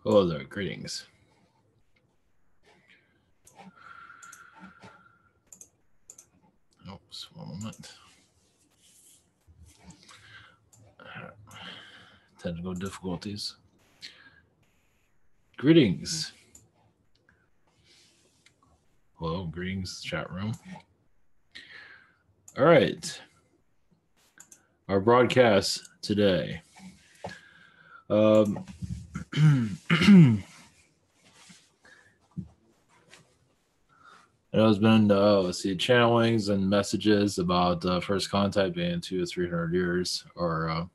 Hello there, greetings. Oops, one moment. Technical difficulties. Greetings. Hello, greetings, chat room. All right. Our broadcast today. There's been, channelings and messages about first contact being 200 to 300 years or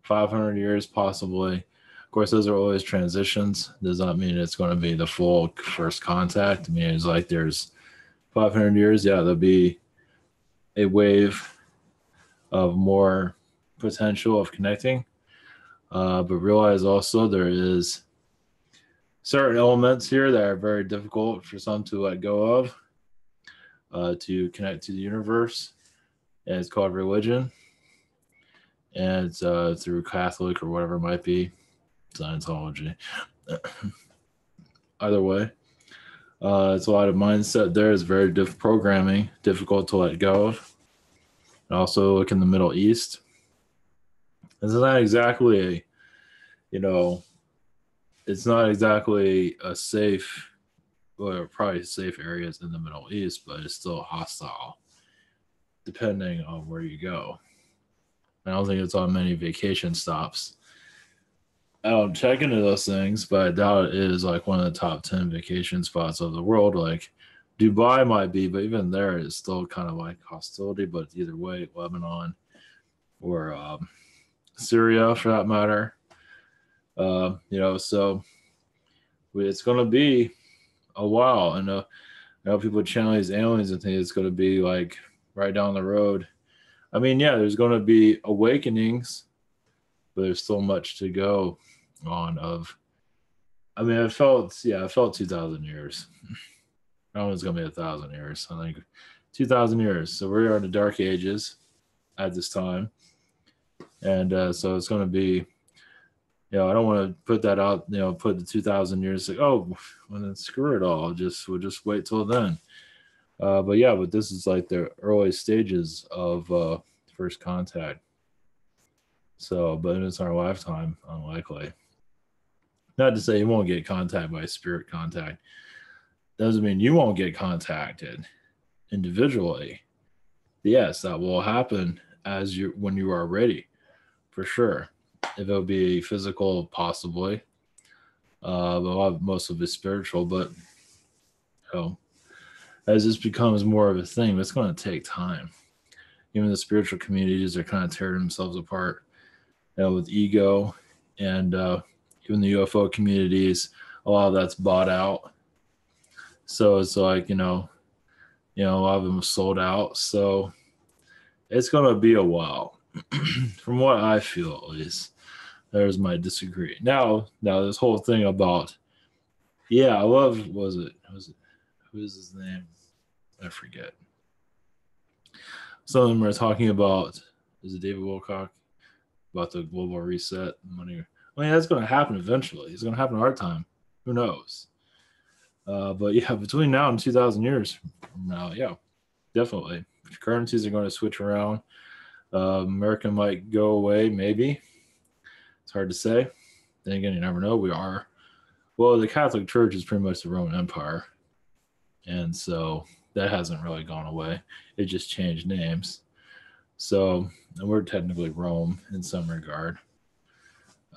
500 years possibly. Of course, those are always transitions. Does not mean it's going to be the full first contact. I mean, it's like there's 500 years, yeah, there'll be a wave of more potential of connecting. But realize also there is certain elements here that are very difficult for some to let go of, to connect to the universe. And it's called religion. And it's through Catholic or whatever it might be, Scientology. Either way, it's a lot of mindset there. It's very programming, difficult to let go of. And also look in the Middle East. It's not exactly it's not exactly a safe, well, probably safe areas in the Middle East, but it's still hostile depending on where you go. I don't think it's on many vacation stops. I don't check into those things, but I doubt it is like one of the top 10 vacation spots of the world. Like Dubai might be, but even there it's still kind of like hostility. But either way, Lebanon or Syria for that matter. So it's going to be a while. I know people channel these aliens and think it's going to be like right down the road. I mean, yeah, there's going to be awakenings, but there's still much to go on. I felt 2,000 years. I don't think it's going to be 1,000 years. I think 2,000 years. So we are in the dark ages at this time. And so it's going to be, I don't want to put that out, put the 2,000 years like, oh, well, then screw it all. We'll just wait till then. But this is like the early stages of first contact. So, but it's our lifetime, unlikely. Not to say you won't get contact by spirit contact. Doesn't mean you won't get contacted individually. Yes, that will happen when you are ready, for sure. If it'll be physical, possibly. But most of it's spiritual. But as this becomes more of a thing, it's going to take time. Even the spiritual communities are kind of tearing themselves apart, with ego, and even the UFO communities, a lot of that's bought out. So it's like a lot of them are sold out. So it's going to be a while, from what I feel at least. There's my disagree. Now this whole thing about, I love, who is his name? I forget. Some of them are talking about, is it David Wilcock? About the global reset money. I mean, that's going to happen eventually. It's going to happen in our time. Who knows? But between now and 2,000 years from now, definitely. Currencies are going to switch around. America might go away, maybe. It's hard to say. Then again, you never know. The Catholic Church is pretty much the Roman Empire. And so that hasn't really gone away. It just changed names. So, and we're technically Rome in some regard.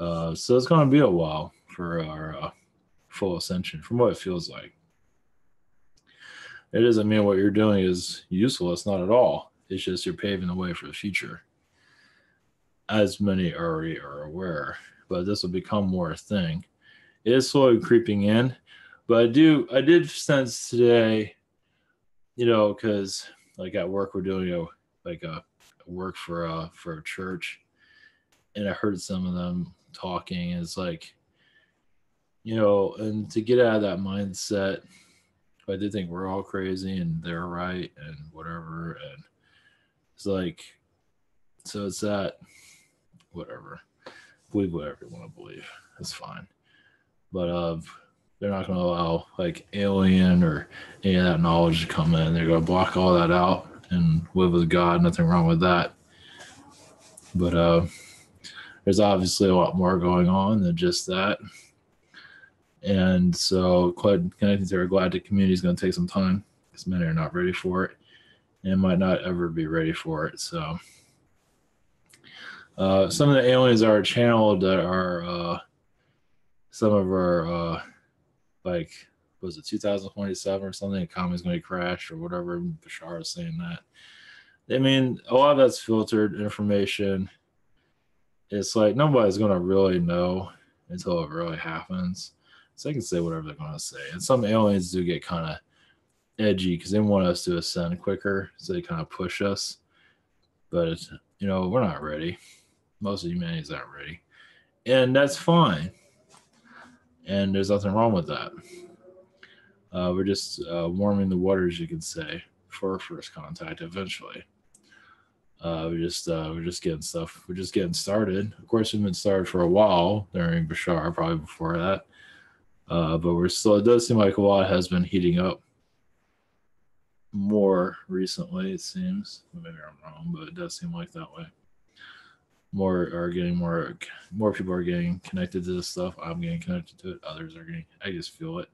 So it's going to be a while for our full ascension, from what it feels like. It doesn't mean what you're doing is useless, not at all. It's just you're paving the way for the future, as many already are aware. But this will become more a thing. It is slowly creeping in, but I did sense today, because like at work we're doing a work for a church, and I heard some of them talking. And it's like, and to get out of that mindset, I did think we're all crazy and they're right and whatever, and it's like, so it's that, whatever, believe whatever you want to believe, that's fine. But but they're not going to allow like alien or any of that knowledge to come in. They're going to block all that out and live with God. Nothing wrong with that. But there's obviously a lot more going on than just that. And so connecting to our galactic community is going to take some time because many are not ready for it and might not ever be ready for it. So some of the aliens are channeled that are some of our like, was it 2027 or something? The economy's going to crash or whatever. Bashar is saying that. I mean, a lot of that's filtered information. It's like nobody's going to really know until it really happens. So they can say whatever they're going to say. And some aliens do get kind of edgy because they want us to ascend quicker. So they kind of push us. But, we're not ready. Most of humanity's not ready. And that's fine. And there's nothing wrong with that. We're just warming the waters, you could say, for first contact eventually. We're just getting stuff. We're just getting started. Of course, we've been started for a while during Bashar, probably before that. But we're still. It does seem like a lot has been heating up more recently. It seems. Maybe I'm wrong, but it does seem like that way. More people are getting connected to this stuff. I'm getting connected to it. Others are getting. I just feel it.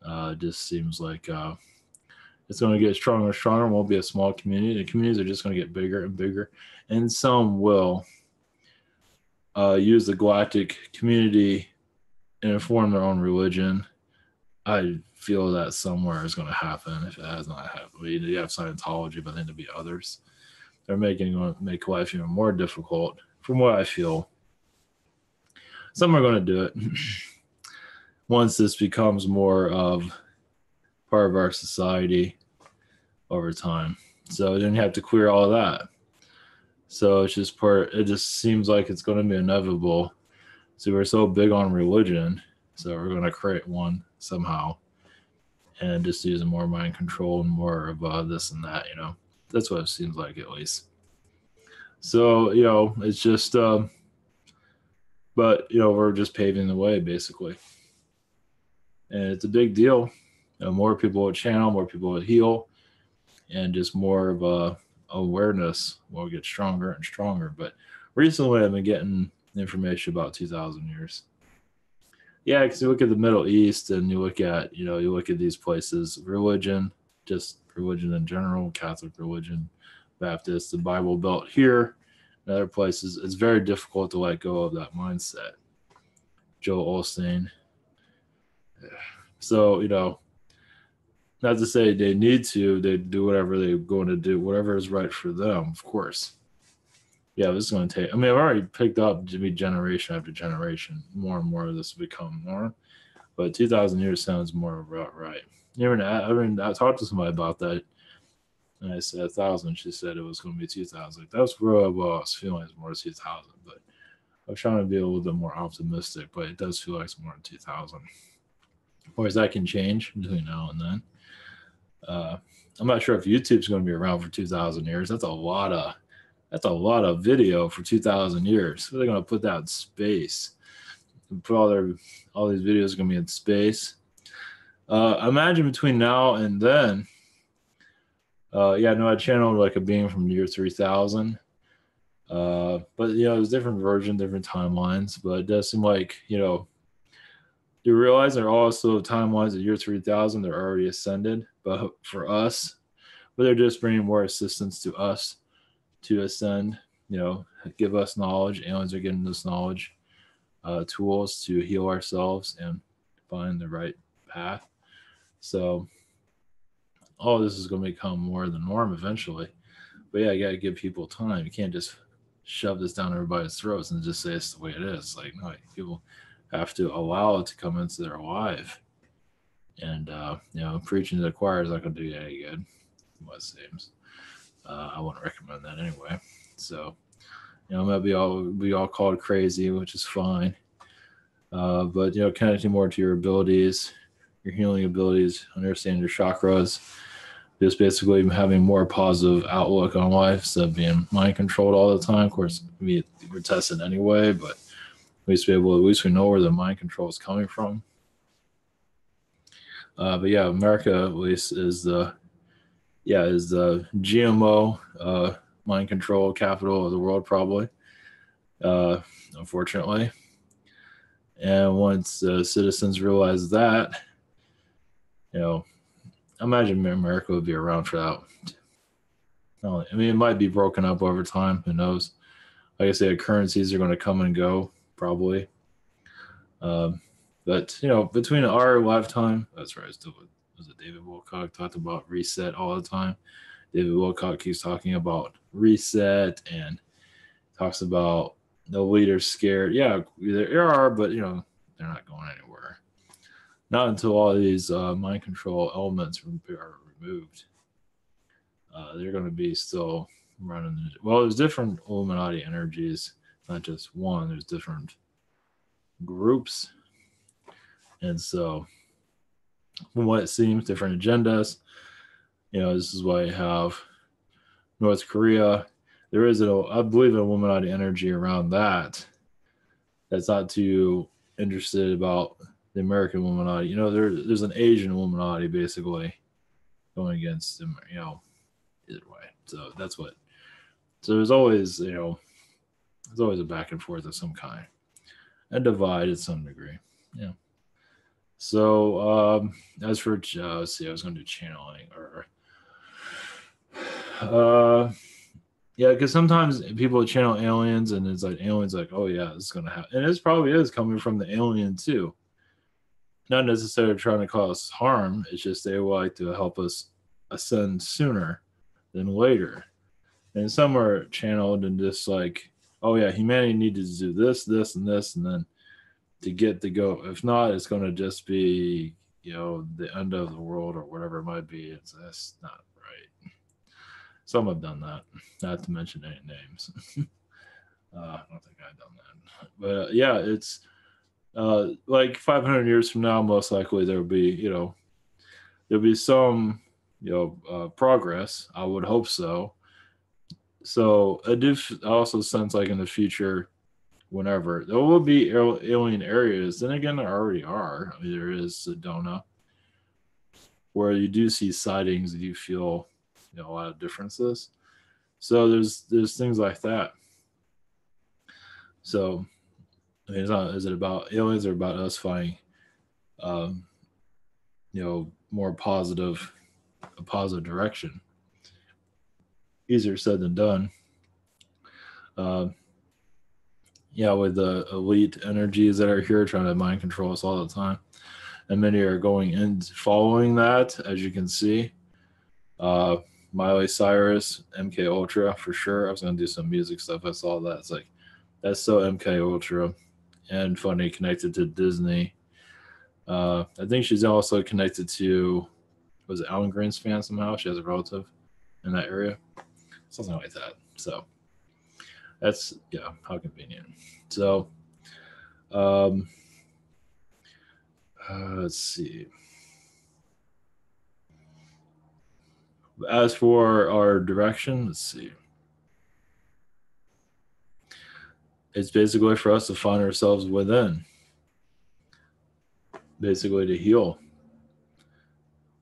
It just seems like it's going to get stronger and stronger. It won't be a small community. The communities are just going to get bigger and bigger. And some will use the galactic community and form their own religion. I feel that somewhere is going to happen if it has not happened. You have Scientology, but then there'll be others. They're make life even more difficult, from what I feel. Some are going to do it once this becomes more of part of our society over time. So then you have to clear all of that. So it's just it just seems like it's going to be inevitable. So we're so big on religion, so we're going to create one somehow and just use more mind control and more of this and that, That's what it seems like, at least. So, it's just, but, we're just paving the way, basically. And it's a big deal. More people will channel, more people will heal, and just more of a awareness will get stronger and stronger. But recently I've been getting information about 2,000 years. Yeah, because you look at the Middle East and you look at these places, just religion in general, Catholic religion, Baptist, the Bible Belt here, and other places, it's very difficult to let go of that mindset. Joel Osteen. So, not to say they need to, they do whatever they're going to do, whatever is right for them, of course. Yeah, this is going to take, I've already picked up to be generation after generation. More and more of this will become more. But 2,000 years sounds more about right. I talked to somebody about that, and I said 1,000. She said it was going to be 2,000. Like, that's where well, I was feeling it's more 2,000. But I was trying to be a little bit more optimistic, but it does feel like it's more than 2,000. Of course, that can change between now and then. I'm not sure if YouTube's going to be around for 2,000 years. That's a lot of video for 2,000 years. So they're going to put that in space. Put all these videos are going to be in space. Imagine between now and then. I channeled like a being from the year 3000. But there's different versions, different timelines. But it does seem like you realize there are also timelines of year 3000. They're already ascended, but for us, they're just bringing more assistance to us to ascend. Give us knowledge. Aliens are getting this knowledge, tools to heal ourselves and find the right path. So all this is going to become more the norm eventually. But yeah, you got to give people time. You can't just shove this down everybody's throats and just say it's the way it is. Like, no, people have to allow it to come into their life. And, preaching to the choir is not going to do you any good, what it seems. I wouldn't recommend that anyway. So, maybe be all called crazy, which is fine. But, connecting more to your abilities, your healing abilities, understanding your chakras, just basically having more positive outlook on life instead of being mind controlled all the time. Of course, we're tested anyway, but least at least we know where the mind control is coming from. But yeah, America at least is the GMO mind control capital of the world, probably. Unfortunately, and once citizens realize that, imagine America would be around for that. I mean, it might be broken up over time. Who knows? Like I said, currencies are going to come and go, probably. But between our lifetime, that's right. Was it David Wilcock talked about reset all the time? David Wilcock keeps talking about reset and talks about the leaders scared. Yeah, there are, but they're not going anywhere. Not until all these mind control elements are removed. They're going to be still running. Well, there's different Illuminati energies, not just one. There's different groups, and so from what it seems, different agendas. This is why you have North Korea. There is, I believe, an Illuminati energy around that. That's not too interested about the American Illuminati. There's an Asian Illuminati basically going against them. Either way. So that's what. So there's always, there's always a back and forth of some kind, and divide to some degree. Yeah. So as for let's see, I was going to do channeling or yeah, because sometimes people channel aliens and it's like aliens like, oh yeah, this is going to happen, and this probably is coming from the alien too. Not necessarily trying to cause harm. It's just they would like to help us ascend sooner than later. And some are channeled and just like, oh yeah, humanity needed to do this, this, and this, and then to get to go. If not, it's going to just be, the end of the world or whatever it might be. That's not right. Some have done that, not to mention any names. I don't think I've done that. But yeah, it's like 500 years from now, most likely there'll be some, progress. I would hope so. So I also sense like in the future, whenever there will be alien areas, then again there already are. I mean, there is Sedona, where you do see sightings and you feel a lot of differences. So there's things like that. So I mean, is it about aliens or about us finding more positive, a positive direction? Easier said than done. With the elite energies that are here trying to mind control us all the time. And many are going in following that, as you can see. Miley Cyrus, MK Ultra for sure. I was gonna do some music stuff. I saw that. It's like that's so MK Ultra and funny, connected to Disney. I think she's also connected to, was it Alan Greenspan somehow? She has a relative in that area. Something like that. So that's, how convenient. So let's see. As for our direction, let's see. It's basically for us to find ourselves within. Basically to heal.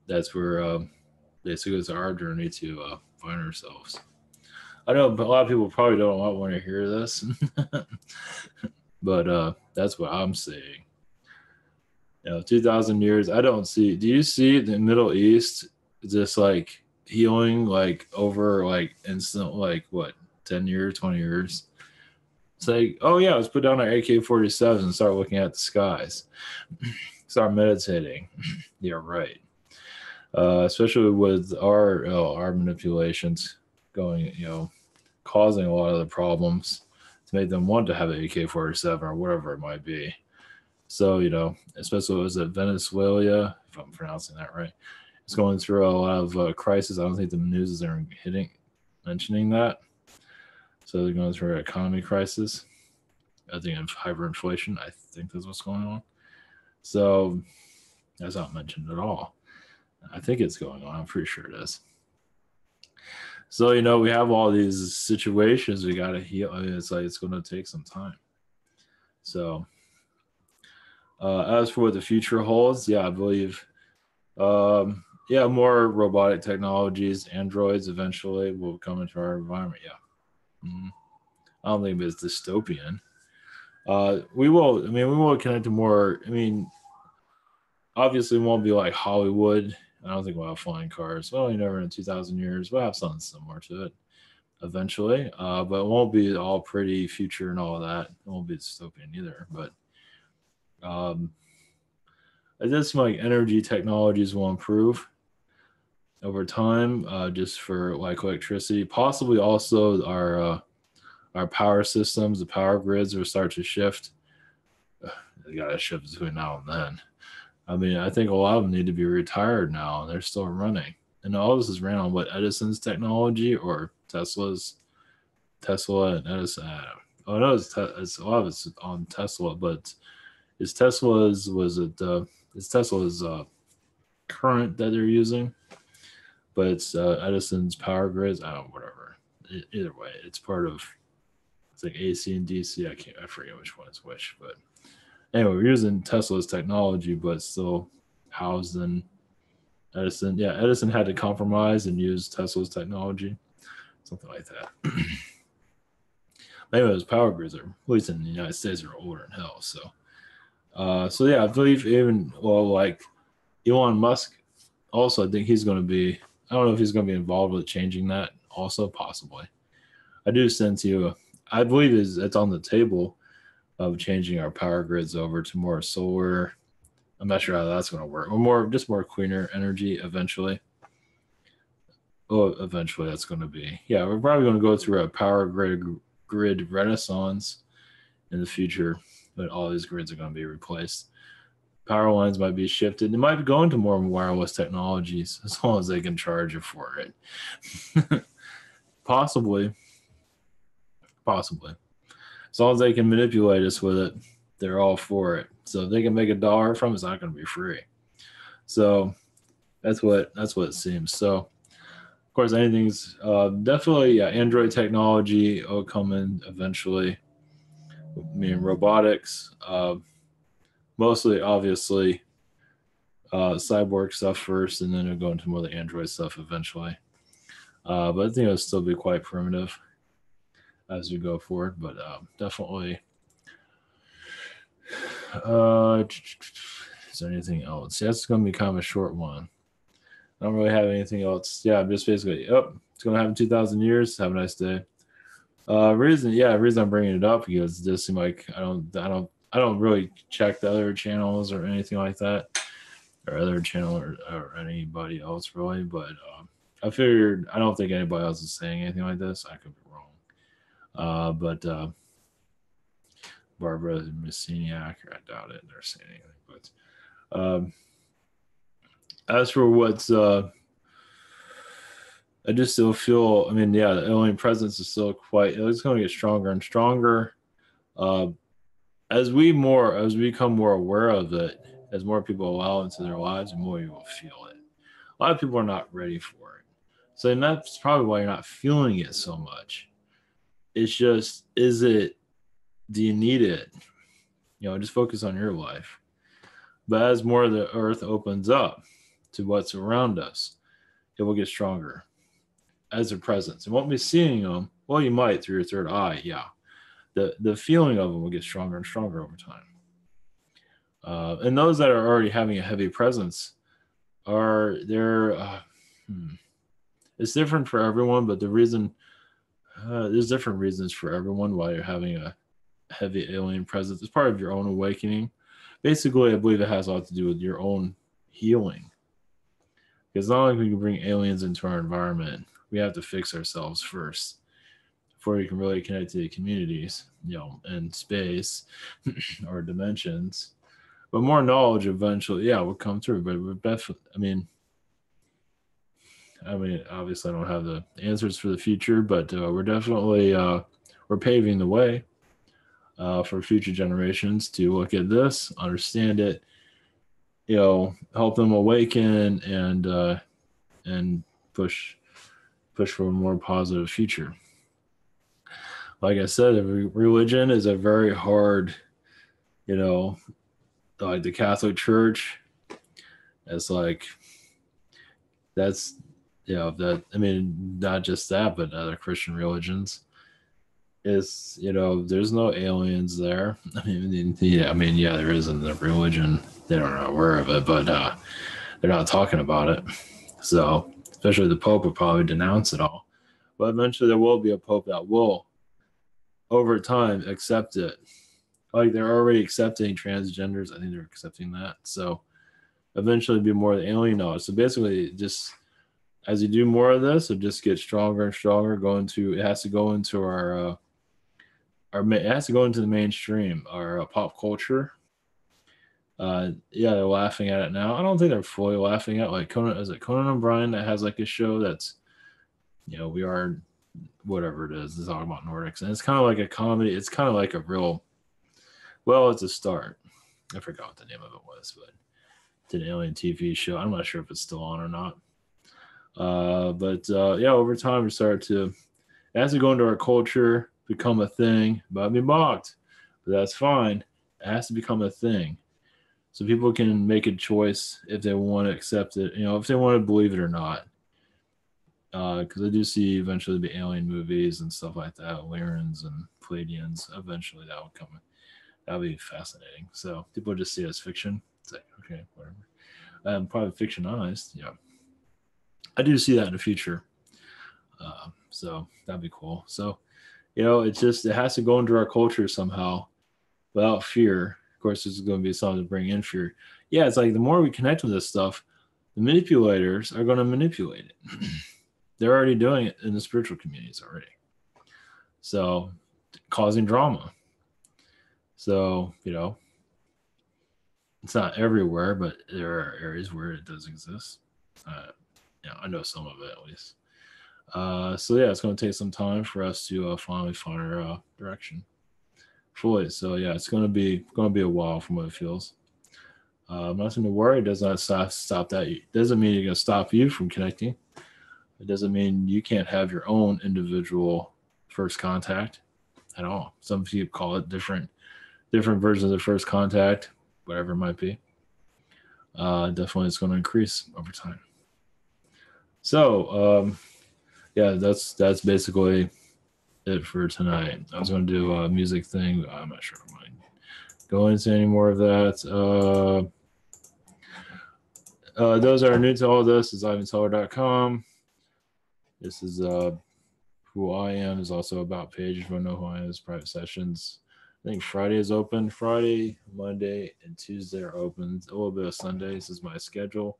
That's where basically it's our journey to find ourselves. I know a lot of people probably don't want to hear this, but that's what I'm saying. 2,000 years, I don't see. Do you see the Middle East just like healing like over like instant, like what, 10 years, 20 years? It's like, oh yeah, let's put down our AK-47 and start looking at the skies. Start meditating. You're right. Especially with our manipulations going, causing a lot of the problems to make them want to have an AK-47 or whatever it might be. So, especially was it Venezuela, if I'm pronouncing that right, it's going through a lot of crisis. I don't think the news is mentioning that. So they're going through an economy crisis. I think of hyperinflation. I think that's what's going on. So that's not mentioned at all. I think it's going on. I'm pretty sure it is. So, we have all these situations we got to heal. I mean, it's like it's going to take some time. So as for what the future holds, yeah, I believe yeah, more robotic technologies, androids eventually will come into our environment. Yeah. I don't think it's dystopian. We will. I mean, we will connect to more. I mean, obviously, it won't be like Hollywood. I don't think we'll have flying cars. Well, you never in 2,000 years. We'll have something similar to it eventually. But it won't be all pretty future and all of that. It won't be dystopian either. But um, it does seem like energy technologies will improve over time, just for like electricity. Possibly also our power systems, the power grids will start to shift. They got to shift between now and then. I mean, I think a lot of them need to be retired now, and they're still running. And all this is ran on what Edison's technology or Tesla and Edison. Oh no, it's a lot of it's on Tesla, but is Tesla's was it is Tesla's current that they're using, but it's Edison's power grids. I don't know, whatever. Either way, it's part of it's like AC and DC. I forget which one is which, but anyway, we're using Tesla's technology, but still housed in Edison. Yeah, Edison had to compromise and use Tesla's technology, something like that. Maybe those power grids are, at least in the United States, are older than hell. So yeah, I believe even like Elon Musk. Also, I think he's going to be. I don't know if he's going to be involved with changing that. Also, possibly. I do sense you. I believe it's on the table of changing our power grids over to more solar. I'm not sure how that's going to work. Or more cleaner energy eventually. Oh, eventually that's going to be. Yeah, we're probably going to go through a power grid renaissance in the future, but all these grids are going to be replaced. Power lines might be shifted. They might be going to more wireless technologies as long as they can charge you for it. Possibly. As long as they can manipulate us with it, they're all for it. So if they can make $1 from it, it's not going to be free. So that's what it seems. So of course, anything's definitely Android technology will come in eventually. I mean, robotics, mostly obviously cyborg stuff first, and then it'll go into more of the Android stuff eventually. But I think it'll still be quite primitive as we go forward. But definitely. Is there anything else? Yeah, it's going to be kind of a short one. I don't really have anything else. Yeah, I'm just basically, it's going to happen 2,000 years. Have a nice day. Reason I'm bringing it up because it does seem like I don't really check the other channels or anything like that, or other channel or anybody else really. But I figured I don't think anybody else is saying anything like this. I could be wrong. But Barbara Messiniak, I doubt it. They're saying anything. But as for what's I just still feel. I mean, yeah, the alien presence is still it's going to get stronger and stronger. As we become more aware of it, as more people allow it into their lives, the more you will feel it. A lot of people are not ready for it, so and that's probably why you're not feeling it so much. It's just, do you need it? Just focus on your life. But as more of the earth opens up to what's around us, it will get stronger as a presence. And won't be seeing them. Well, you might through your third eye, yeah. The feeling of them will get stronger and stronger over time. And those that are already having a heavy presence it's different for everyone, but the reason there's different reasons for everyone why you're having a heavy alien presence. It's part of your own awakening. Basically, I believe it has a lot to do with your own healing. Because not only can we bring aliens into our environment, we have to fix ourselves first before we can really connect to the communities, and space or dimensions. But more knowledge eventually, will come through. But we're definitely, obviously, I don't have the answers for the future, but we're definitely we're paving the way for future generations to look at this, understand it, help them awaken and push for a more positive future. Like I said, religion is a very hard you know, like the Catholic Church. It's like that's that I mean not just that, but other Christian religions. Is there's no aliens there. I mean, there is in the religion. They are not aware of it, but they're not talking about it. So, especially the Pope would probably denounce it all. But eventually, there will be a Pope that will, over time, accept it. Like they're already accepting transgenders. I think they're accepting that. So, eventually, be more of the alien knowledge. So basically, just as you do more of this, it just gets stronger and stronger. It has to go into it has to go into the mainstream, our pop culture. Yeah, they're laughing at it now. I don't think they're fully laughing at like Conan. Is it Conan O'Brien that has like a show that's we are whatever it is. It's talking about Nordics, and it's kind of like a comedy. It's kind of like a real. Well, it's a start. I forgot what the name of it was, but it's an alien TV show. I'm not sure if it's still on or not. But yeah, over time we start to it has to go into our culture, become a thing, but be mocked. But that's fine. It has to become a thing. So people can make a choice if they want to accept it, if they want to believe it or not. Because I do see eventually the alien movies and stuff like that, Lyrans and Pleiadians. Eventually that will come. That'll be fascinating. So people just see it as fiction. It's like, okay, whatever. Probably fictionized. Yeah. I do see that in the future. So that'd be cool. So, it has to go into our culture somehow without fear. Of course, this is going to be something to bring in fear. Yeah, it's like the more we connect with this stuff, the manipulators are going to manipulate it. They're already doing it in the spiritual communities already. So, causing drama. So, it's not everywhere, but there are areas where it does exist. I know some of it at least. So yeah, it's going to take some time for us to finally find our direction fully. So yeah, it's going to be a while from what it feels. Nothing to worry. It does not stop that. It doesn't mean you're going to stop you from connecting. It doesn't mean you can't have your own individual first contact at all. Some people call it different versions of first contact, whatever it might be. Definitely, it's going to increase over time. So yeah, that's basically it for tonight. I was going to do a music thing, but I'm not sure if I'm going to go into any more of that. Those that are new to all this is ivanteller.com. This is who I am. Is also about page. If you want to know who I am, is private sessions. I think Friday is open. Friday, Monday, and Tuesday are open. A little bit of Sunday. This is my schedule.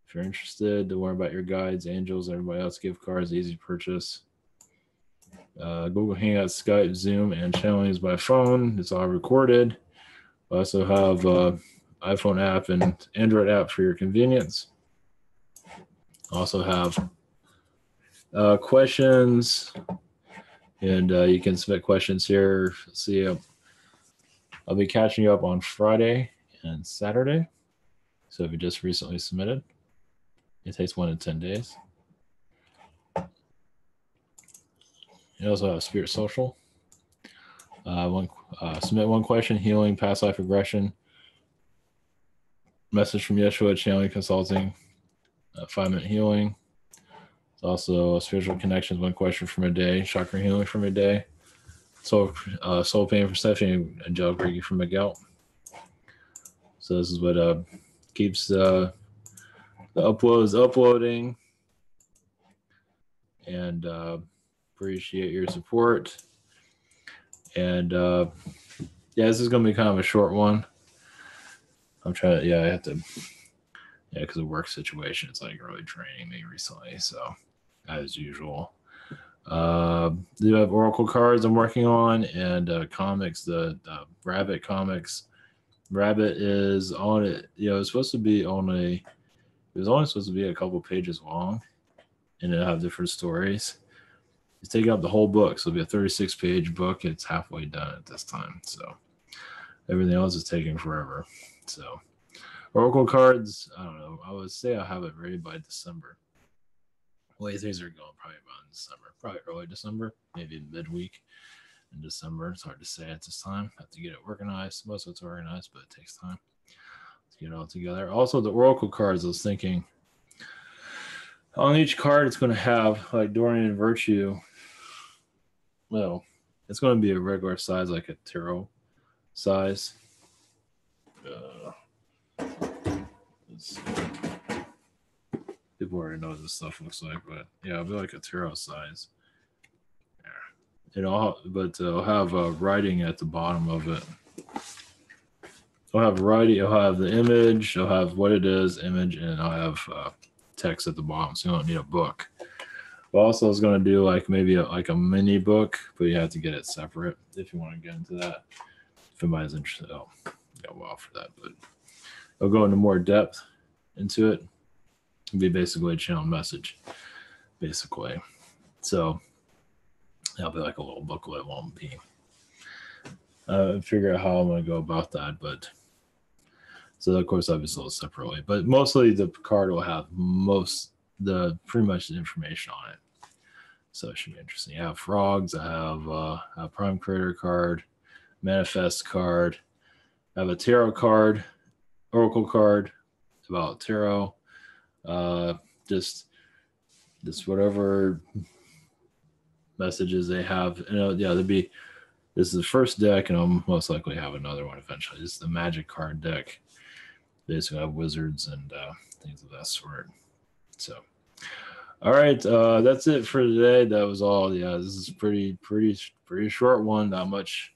If you're interested to learn about your guides, angels, everybody else, gift cards, easy purchase. Google Hangouts, Skype, Zoom, and channelings by phone. It's all recorded. I also have iPhone app and Android app for your convenience. Also have questions, and you can submit questions here. See, I'll be catching you up on Friday and Saturday. So if you just recently submitted, it takes 1 to 10 days. You also have Spirit Social. Submit one question: healing, past life regression. Message from Yeshua, channeling, consulting, 5-minute healing. It's also spiritual connections, one question from a day, chakra healing from a day, soul pain from Stephanie, angelic Reiki from Miguel. So this is what keeps the uploads uploading, and appreciate your support. And yeah, this is going to be kind of a short one. I'm trying to, I have to, because of work situation, it's like really draining me recently. So, as usual, do have Oracle cards I'm working on, and comics, the Rabbit comics. Rabbit is on it. It's supposed to be only, it was only supposed to be a couple pages long, and it'll have different stories. It's taking up the whole book, so it'll be a 36-page book. It's halfway done at this time, so everything else is taking forever. So Oracle cards, I don't know. I would say I'll have it ready by December. The way things are going, probably around December, probably early December, maybe midweek. in December. It's hard to say at this time. Have to get it organized. Most of it's organized, but it takes time to get it all together. Also, the Oracle cards, I was thinking on each card, it's going to have like Dorian and Virtue. Well, it's going to be a regular size, like a tarot size. Let's see. People already know what this stuff looks like, but yeah, it'll be like a tarot size. It'll have writing at the bottom of it. I'll have writing. I'll have the image. I'll have what it is, image, and I'll have text at the bottom. So you don't need a book. But also, I was going to do like maybe a mini book, but you have to get it separate if you want to get into that. If anybody's interested, I'll go well for that. But I'll go into more depth into it. It'll be basically a channel message, basically. So that'll be like a little booklet. It won't be. Figure out how I'm going to go about that, but so of course I'll be sold separately. But mostly the card will have pretty much the information on it. So it should be interesting. I have frogs. I have a Prime Creator card, Manifest card. I have a tarot card, Oracle card about tarot. Just whatever messages they have. This is the first deck, and I'll most likely have another one eventually. This is the Magic card deck. Basically, I have wizards and things of that sort. So, all right, that's it for today. That was all. Yeah, this is pretty short one. Not much.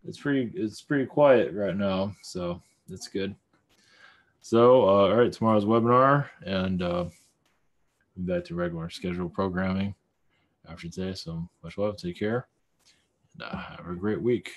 It's pretty quiet right now, so that's good. So, all right, tomorrow's webinar, and back to regular scheduled programming after today. So much love. Take care, and have a great week.